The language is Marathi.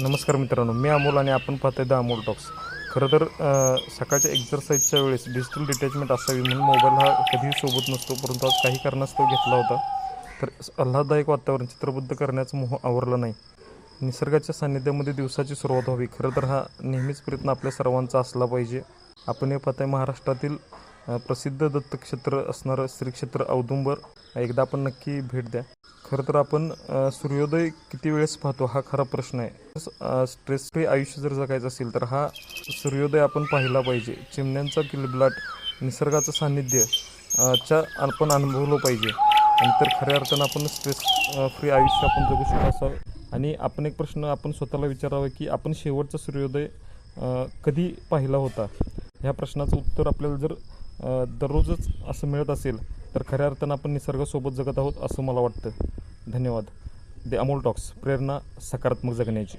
नमस्कार मित्रांनो, मी अमोल आणि आपण पाहतोय द अमोल टॉक्स. खरं तर सकाळच्या एक्झरसाईजच्या वेळेस डिजिटल डिटॅचमेंट असावी म्हणून मोबाईल हा कधीही सोबत नसतो, परंतु आज काही कारणास्तव घेतला होता. तर आल्हाददायक वातावरण चित्रबद्ध करण्याचा मोह आवरला नाही. निसर्गाच्या सान्निध्यामध्ये दिवसाची सुरुवात व्हावी, खरं तर हा नेहमीच प्रयत्न आपल्या सर्वांचा असला पाहिजे. आपण हे पाहताय महाराष्ट्रातील प्रसिद्ध दत्तक्षेत्र असणारं श्री क्षेत्र औदुंबर. एकदा आपण नक्की भेट द्या. खरं तर आपण सूर्योदय किती वेळेस पाहतो हा खरा प्रश्न आहे. स्ट्रेस फ्री आयुष्य जर जगायचं असेल तर हा सूर्योदय आपण पाहिला पाहिजे. चिमण्यांचा किलबिलाट, निसर्गाचं सान्निध्य च्या आपण अनुभवलं पाहिजे. आणि तर खऱ्या अर्थानं आपण स्ट्रेस फ्री आयुष्य आपण जगू शकतो असावं. आणि आपण एक प्रश्न आपण स्वतःला विचारावं की आपण शेवटचा सूर्योदय कधी पाहिला होता. ह्या प्रश्नाचं उत्तर आपल्याला जर दररोजच असं मिळत असेल तर खऱ्या अर्थानं आपण निसर्गासोबत जगत आहोत असं मला वाटतं. धन्यवाद. द अमोल टॉक्स, प्रेरणा सकारात्मक जगण्याची.